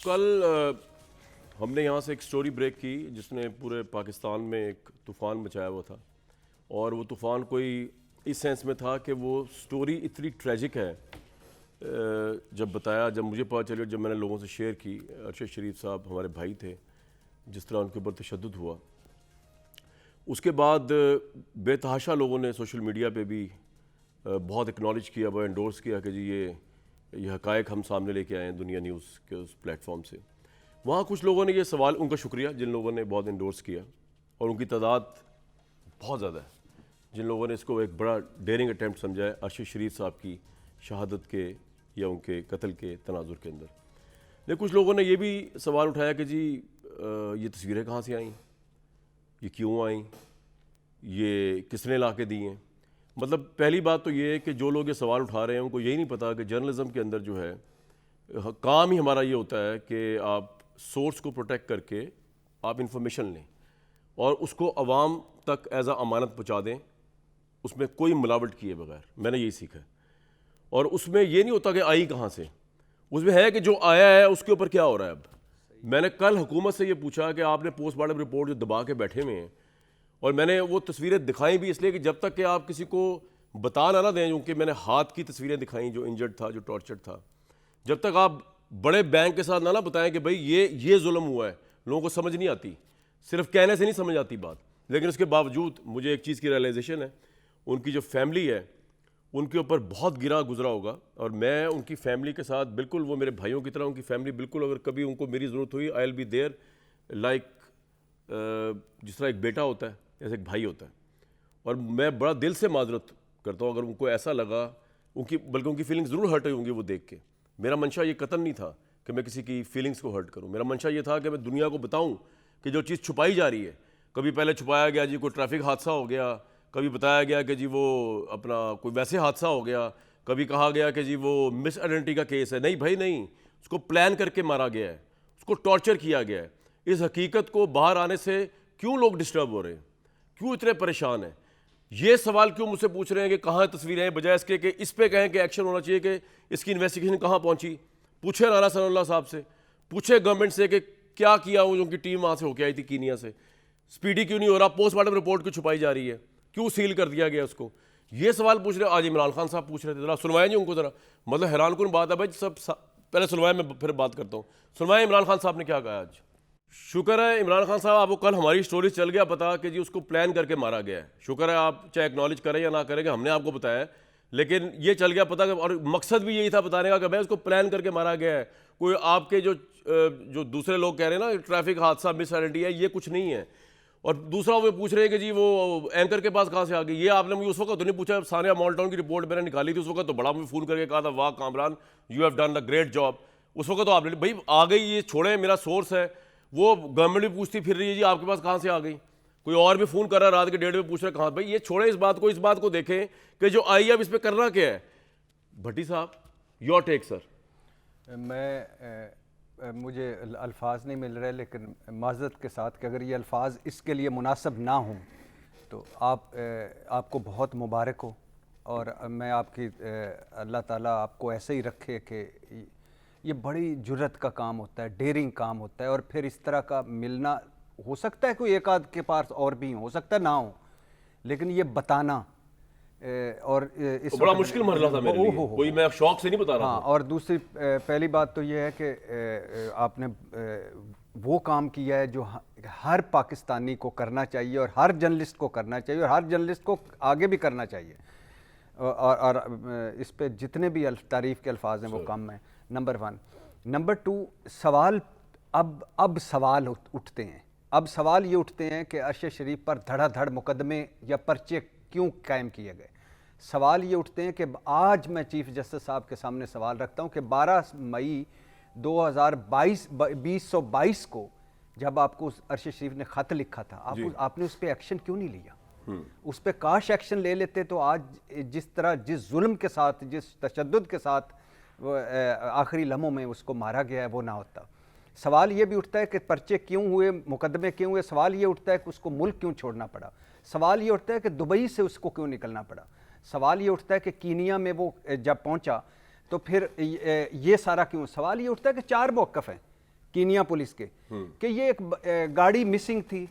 کل ہم نے یہاں سے ایک سٹوری بریک کی جس نے پورے پاکستان میں ایک طوفان مچایا ہوا تھا، اور وہ طوفان کوئی اس سینس میں تھا کہ وہ سٹوری اتنی ٹریجک ہے. جب مجھے پتہ چلی اور جب میں نے لوگوں سے شیئر کی، ارشد شریف صاحب ہمارے بھائی تھے، جس طرح ان کے اوپر تشدد ہوا، اس کے بعد بے تحاشا لوگوں نے سوشل میڈیا پہ بھی بہت اکنالج کیا، وہ انڈورس کیا کہ جی یہ حقائق ہم سامنے لے کے آئے ہیں دنیا نیوز کے اس پلیٹ فارم سے. وہاں کچھ لوگوں نے یہ سوال، ان کا شکریہ جن لوگوں نے بہت انڈورس کیا، اور ان کی تعداد بہت زیادہ ہے جن لوگوں نے اس کو ایک بڑا ڈیرنگ اٹیمپٹ سمجھا ہے ارشد شریف صاحب کی شہادت کے یا ان کے قتل کے تناظر کے اندر. لیکن کچھ لوگوں نے یہ بھی سوال اٹھایا کہ جی یہ تصویریں کہاں سے آئیں، یہ کیوں آئیں، یہ کس نے لا کے دی ہیں. مطلب پہلی بات تو یہ ہے کہ جو لوگ یہ سوال اٹھا رہے ہیں ان کو یہی نہیں پتا کہ جرنلزم کے اندر جو ہے کام ہی ہمارا یہ ہوتا ہے کہ آپ سورس کو پروٹیکٹ کر کے آپ انفارمیشن لیں اور اس کو عوام تک ایز اے امانت پہنچا دیں، اس میں کوئی ملاوٹ کیے بغیر. میں نے یہی سیکھا ہے. اور اس میں یہ نہیں ہوتا کہ آئی کہاں سے، اس میں ہے کہ جو آیا ہے اس کے اوپر کیا ہو رہا ہے. اب میں نے کل حکومت سے یہ پوچھا کہ آپ نے پوسٹ مارٹم رپورٹ جو دبا کے بیٹھے ہوئے ہیں، اور میں نے وہ تصویریں دکھائیں بھی اس لیے کہ جب تک کہ آپ کسی کو بتا نہ دیں، کیونکہ میں نے ہاتھ کی تصویریں دکھائیں جو انجرڈ تھا، جو ٹارچرڈ تھا، جب تک آپ بڑے بینک کے ساتھ نہ بتائیں کہ بھئی یہ ظلم ہوا ہے، لوگوں کو سمجھ نہیں آتی. صرف کہنے سے نہیں سمجھ آتی بات. لیکن اس کے باوجود مجھے ایک چیز کی ریئلائزیشن ہے، ان کی جو فیملی ہے ان کے اوپر بہت گرا گزرا ہوگا، اور میں ان کی فیملی کے ساتھ بالکل، وہ میرے بھائیوں کی طرح ان کی فیملی بالکل، اگر کبھی ان کو میری ضرورت ہوئی آئی ول بی دیئر، لائک جس طرح ایک بیٹا ہوتا ہے ایسے ایک بھائی ہوتا ہے. اور میں بڑا دل سے معذرت کرتا ہوں اگر ان کو ایسا لگا، بلکہ ان کی فیلنگز ضرور ہرٹ ہوئی ہوں گی وہ دیکھ کے. میرا منشا یہ قطعاً نہیں تھا کہ میں کسی کی فیلنگز کو ہرٹ کروں. میرا منشا یہ تھا کہ میں دنیا کو بتاؤں کہ جو چیز چھپائی جا رہی ہے، کبھی پہلے چھپایا گیا جی کوئی ٹریفک حادثہ ہو گیا، کبھی بتایا گیا کہ جی وہ اپنا کوئی ویسے حادثہ ہو گیا، کبھی کہا گیا کہ جی وہ مس آئیڈینٹی کا کیس ہے. نہیں بھائی نہیں، اس کو پلان کر کے مارا گیا ہے، اس کو ٹارچر کیا گیا ہے. اس حقیقت کو باہر آنے سے کیوں لوگ ڈسٹرب ہو رہے ہیں، کیوں اتنے پریشان ہیں؟ یہ سوال کیوں مجھ سے پوچھ رہے ہیں کہ کہاں تصویریں ہیں، بجائے اس کے کہ اس پہ کہیں کہ ایکشن ہونا چاہیے کہ اس کی انویسٹیگیشن کہاں پہنچی. پوچھے رانا ثناء اللہ صاحب سے، پوچھے گورنمنٹ سے کہ کیا کیا وہ جو ان کی ٹیم وہاں سے ہو کے آئی تھی کینیا سے، سپیڈی کیوں نہیں ہو رہا، پوسٹ مارٹم رپورٹ کیوں چھپائی جا رہی ہے، کیوں سیل کر دیا گیا اس کو. یہ سوال پوچھ رہے. آج عمران خان صاحب پوچھ رہے تھے، ذرا سنوائیں جی ان کو ذرا. مطلب حیران کن بات ہے بھائی. پہلے سنوائیں، میں پھر بات کرتا ہوں. سنوائیں عمران خان صاحب نے کیا کہا آج. شکر ہے عمران خان صاحب آپ کو کل ہماری سٹوری چل گیا پتا کہ جی اس کو پلان کر کے مارا گیا ہے. شکر ہے آپ چاہے اکنالج کریں یا نہ کریں کہ ہم نے آپ کو بتایا ہے، لیکن یہ چل گیا پتا کہ، اور مقصد بھی یہی تھا بتانے کا کہ بھائی اس کو پلان کر کے مارا گیا ہے. کوئی آپ کے جو دوسرے لوگ کہہ رہے ہیں نا ٹریفک حادثہ مس آئیڈینٹی ہے، یہ کچھ نہیں ہے. اور دوسرا وہ پوچھ رہے ہیں کہ جی وہ اینکر کے پاس کہاں سے آ گئی. یہ آپ نے مجھے اس وقت تو نہیں پوچھا، ثانیہ مال ٹاؤن کی رپورٹ میں نے نکالی تھی اس وقت تو بڑا مجھے فون کر کے کہا تھا واہ Kamran you have done a great job. اس وقت تو آپ نے بھائی آ گئی، یہ چھوڑیں میرا سورس ہے، وہ گورنمنٹ بھی پوچھتی پھر رہی ہے جی آپ کے پاس کہاں سے آ گئی. کوئی اور بھی فون کر رہا ہے رات کے 1:30 بجے پوچھ رہا ہے کہاں. بھائی یہ چھوڑیں اس بات کو دیکھیں کہ جو آئی اب اس پہ کرنا کیا ہے. بھٹی صاحب یور ٹیک سر. مجھے الفاظ نہیں مل رہے، لیکن معذرت کے ساتھ کہ اگر یہ الفاظ اس کے لیے مناسب نہ ہوں تو آپ کو بہت مبارک ہو، اور میں آپ کی اللہ تعالیٰ آپ کو ایسے ہی رکھے کہ یہ بڑی جرت کا کام ہوتا ہے، ڈیرنگ کام ہوتا ہے. اور پھر اس طرح کا ملنا، ہو سکتا ہے کوئی ایک آدھ کے پاس اور بھی ہو سکتا ہے نہ ہو، لیکن یہ بتانا اور اس بڑا مشکل مرحلہ تھا میرے لیے، کوئی میں شوق سے نہیں بتا رہا ہاں. اور دوسری پہلی بات تو یہ ہے کہ آپ نے وہ کام کیا ہے جو ہر پاکستانی کو کرنا چاہیے اور ہر جرنلسٹ کو کرنا چاہیے اور ہر جرنلسٹ کو آگے بھی کرنا چاہیے. اور اس پہ جتنے بھی تعریف کے الفاظ ہیں وہ کم ہیں. نمبر 1. نمبر 2، سوال اب سوال اٹھتے ہیں. اب سوال یہ اٹھتے ہیں کہ ارشد شریف پر دھڑا دھڑ مقدمے یا پرچے کیوں قائم کیے گئے. سوال یہ اٹھتے ہیں کہ آج میں چیف جسٹس صاحب کے سامنے سوال رکھتا ہوں کہ 12 مئی 2022 کو جب آپ کو ارشد شریف نے خط لکھا تھا، آپ نے اس پہ ایکشن کیوں نہیں لیا؟ اس پہ کاش ایکشن لے لیتے تو آج جس ظلم کے ساتھ، جس تشدد کے ساتھ آخری لمحوں میں اس کو مارا گیا ہے وہ نہ ہوتا. سوال یہ بھی اٹھتا ہے کہ پرچے کیوں ہوئے، مقدمے کیوں ہوئے. سوال یہ اٹھتا ہے کہ اس کو ملک کیوں چھوڑنا پڑا. سوال یہ اٹھتا ہے کہ دبئی سے اس کو کیوں نکلنا پڑا. سوال یہ اٹھتا ہے کہ کینیا میں وہ جب پہنچا تو پھر یہ سارا کیوں. سوال یہ اٹھتا ہے کہ 4 موقف ہیں. کینیا پولیس کے کہ یہ ایک گاڑی مسنگ تھی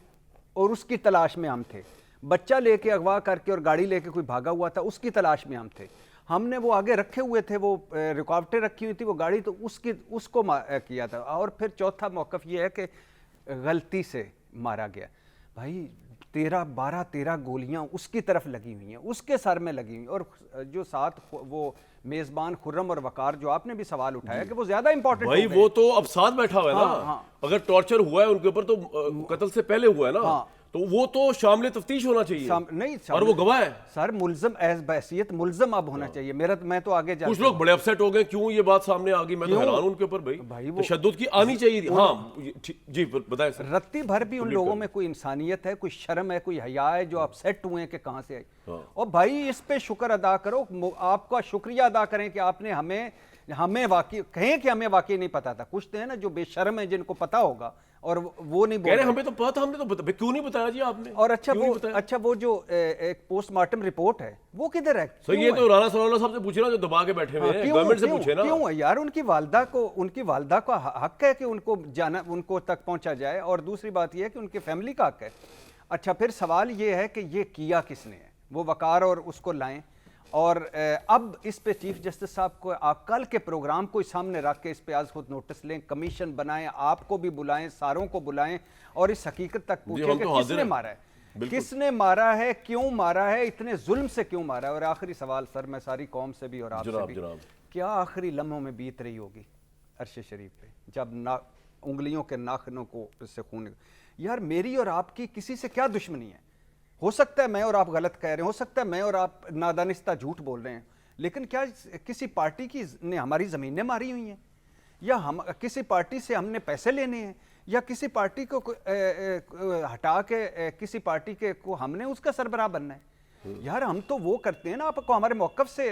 اور اس کی تلاش میں ہم تھے, بچہ لے کے اغوا کر کے اور گاڑی لے کے کوئی بھاگا ہوا تھا, اس کی تلاش میں ہم تھے, ہم نے وہ آگے رکھے ہوئے تھے, وہ رکاوٹیں رکھی ہوئی تھی وہ گاڑی, تو اس کو کیا تھا. اور پھر چوتھا موقف یہ ہے کہ غلطی سے مارا گیا. بھائی 13 گولیاں اس کی طرف لگی ہوئی ہیں, اس کے سر میں لگی ہوئی, اور جو ساتھ وہ میزبان خرم اور وقار, جو آپ نے بھی سوال اٹھایا کہ وہ زیادہ امپورٹنٹ بھائی وہ تو اب ساتھ بیٹھا ہوا ہے نا, اگر ٹارچر ہوا ہے ان کے اوپر تو قتل سے پہلے ہوا ہے نا, تو وہ تو شامل تفتیش ہونا چاہیے, نہیں اور وہ گواہ ہے سر, ملزم ایز بحیثیت ملزم اب ہونا چاہیے. میں تو آگے جا, کچھ لوگ بڑے اپسیٹ ہو گئے کیوں یہ بات سامنے آ گئی, میں تو حیران ہوں ان کے اوپر. بھائی تشدد کی آنی چاہیے تھی. ہاں جی بتائیں سر. رتی بھر بھی ان لوگوں میں کوئی انسانیت ہے, کوئی شرم ہے, کوئی حیا ہے, جو اپسیٹ ہوئے ہیں کہ کہاں سے آئی. اور بھائی اس پہ شکر ادا کرو, آپ کا شکریہ ادا کریں کہ آپ نے ہمیں واقعی کہیں کہ ہمیں واقعی نہیں پتا تھا. کچھ تو ہے نا جو بے شرم ہے, جن کو پتا ہوگا اور وہ نہیں بول رہے. ہمیں تو پتا, ہم نے تو کیوں نہیں بتایا جی آپ نے. اور اچھا وہ جو ایک پوسٹ مارٹم رپورٹ ہے وہ کدھر ہے؟ سر یہ تو رانا ثناء اللہ صاحب سے پوچھ رہا جو دبا کے بیٹھے ہوئے ہیں, گورنمنٹ سے پوچھے نا. کیوں ہے یار, ان کی والدہ کا حق ہے کہ ان کو تک پہنچا جائے, اور دوسری بات یہ ہے کہ ان کی فیملی کا حق ہے. اچھا پھر سوال یہ ہے کہ یہ کیا کس نے ہے, وہ وقار اور اس کو لائیں, اور اب اس پہ چیف جسٹس صاحب کو آپ کل کے پروگرام کو سامنے رکھ کے اس پہ آج خود نوٹس لیں, کمیشن بنائیں, آپ کو بھی بلائیں, ساروں کو بلائیں, اور اس حقیقت تک پوچھیں کہ کس نے مارا ہے, کس نے مارا ہے, کیوں مارا ہے, اتنے ظلم سے کیوں مارا ہے. اور آخری سوال سر, میں ساری قوم سے بھی اور آپ سے بھی, کیا آخری لمحوں میں بیت رہی ہوگی عرش شریف پہ جب انگلیوں کے ناخنوں کو سے خون. یار میری اور آپ کی کسی سے کیا دشمنی ہے؟ ہو سکتا ہے میں اور آپ غلط کہہ رہے ہیں, ہو سکتا ہے میں اور آپ نادانستہ جھوٹ بول رہے ہیں, لیکن کیا کسی پارٹی نے ہماری زمینیں ماری ہوئی ہیں, یا کسی پارٹی سے ہم نے پیسے لینے ہیں, یا کسی پارٹی کو ہٹا کے کسی پارٹی کو ہم نے اس کا سربراہ بننا ہے؟ یار ہم تو وہ کرتے ہیں نا, آپ کو ہمارے موقف سے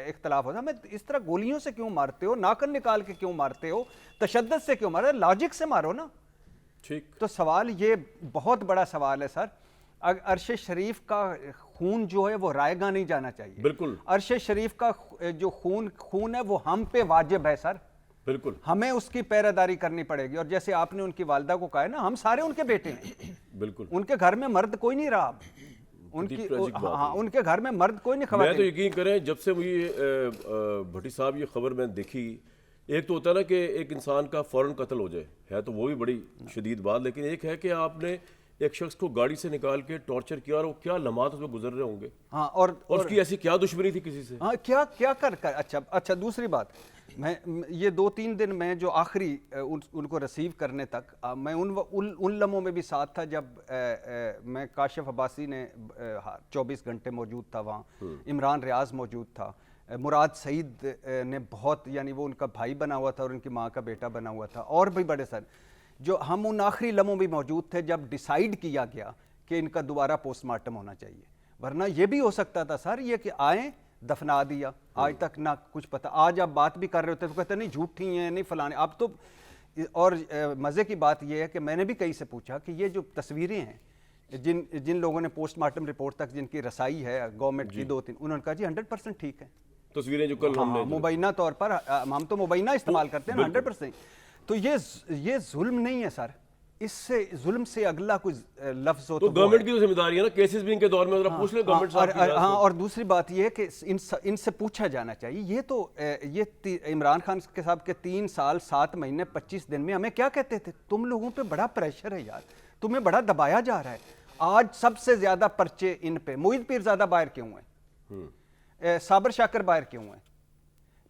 اختلاف ہوتا ہے, ہمیں اس طرح گولیوں سے کیوں مارتے ہو, ناخن نکال کے کیوں مارتے ہو, تشدد سے کیوں مارتے ہو, لاجک سے مارو نا. تو سوال یہ بہت بڑا سوال ہے سر. عرش شریف کا خون جو ہے وہ رائے گاہ نہیں جانا چاہیے. بالکل. عرش شریف کا جو خون ہے وہ ہم پہ واجب ہے سر. بالکل. ہمیں اس کی پیراداری کرنی پڑے گی. اور جیسے آپ نے ان کی والدہ کو کہا ہے نا, ہم سارے ان کے بیٹے ہیں. بالکل. ان کے گھر میں مرد کوئی نہیں رہا, ان کے گھر میں مرد کوئی نہیں. میں تو یقین کریں جب سے یہ بھٹی صاحب یہ خبر میں دیکھی, ایک تو ہوتا ہے نا کہ ایک انسان کا فوراً قتل ہو جائے, ہے تو وہ بھی بڑی شدید بات, لیکن ایک ہے کہ آپ نے ایک شخص کو گاڑی سے نکال کے ٹارچر کیا, اور وہ کیا لمحات اس میں گزر رہے ہوں گے. ہاں, اور اس کی ایسی کیا دشمنی تھی کسی سے. ہاں, کیا کر. اچھا دوسری بات, میں یہ 2-3 دن میں جو آخری ان کو ریسیو کرنے تک میں ان لمحوں میں بھی ساتھ تھا جب میں کاشف عباسی نے 24 گھنٹے موجود تھا وہاں, عمران ریاض موجود تھا, مراد سعید نے بہت, یعنی وہ ان کا بھائی بنا ہوا تھا اور ان کی ماں کا بیٹا بنا ہوا تھا, اور بھی بڑے سر, جو ہم ان آخری لمحوں بھی موجود تھے جب ڈیسائیڈ کیا گیا کہ ان کا دوبارہ پوسٹ مارٹم ہونا چاہیے. ورنہ یہ بھی ہو سکتا تھا سر یہ کہ آئیں دفنا دیا, آج تک نہ کچھ پتہ. آج آپ بات بھی کر رہے ہوتے تو کہتے نہیں جھوٹی ہیں, نہیں فلانے. اب تو, اور مزے کی بات یہ ہے کہ میں نے بھی کئی سے پوچھا کہ یہ جو تصویریں ہیں جن لوگوں نے پوسٹ مارٹم رپورٹ تک جن کی رسائی ہے گورنمنٹ کی 2-3, انہوں نے کہا جی 100% ٹھیک ہے تصویریں جو کل ہم نے مبینہ طور پر, ہم تو مبینہ استعمال کرتے ہیں 100%. تو یہ ظلم نہیں ہے سر, اس سے ظلم سے اگلا کوئی لفظ ہو تو گورنمنٹ کی تو ذمہ داری ہے نا, کیسز بھی ان کے دور میں ذرا پوچھ لیں گورنمنٹ صاحب کی. ہاں, اور دوسری بات یہ ہے کہ ان سے پوچھا جانا چاہیے. یہ تو یہ عمران خان کے صاحب کے 3 سال 7 مہینے 25 دن میں ہمیں کیا کہتے تھے, تم لوگوں پہ بڑا پریشر ہے یار, تمہیں بڑا دبایا جا رہا ہے. آج سب سے زیادہ پرچے ان پہ, معید پیرزادہ باہر کیوں ہیں, صابر شاکر باہر کیوں ہیں,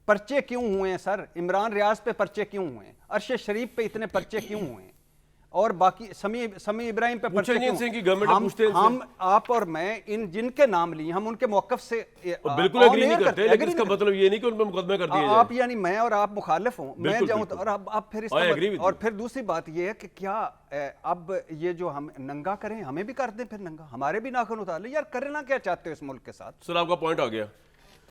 پرچے کیوں ہوئے ہیں سر, عمران ریاض پہ پرچے کیوں ہوئے ہیں, عرش شریف پہ اتنے پرچے کیوں ہوئے ہیں, اور باقی سمیع ابراہیم پہ پرچے کیوں. ہم آپ اور میں ان جن کے نام لیے ہم ان کے موقف سے بالکل ایگری نہیں کرتے, لیکن اس کا مطلب یہ نہیں کہ ان پہ مقدمہ کر دیا جائے. آپ یعنی میں اور آپ مخالف ہوں, میں جاؤں تو, اور اب پھر اس کا, اور پھر دوسری بات یہ ہے کہ کیا اب یہ جو ہم ننگا کریں, ہمیں بھی کر دیں پھر ننگا, ہمارے بھی ناخن اتار لیں. یار کرنا کیا چاہتے ہو اس ملک کے ساتھ. سر آپ کا پوائنٹ آ گیا.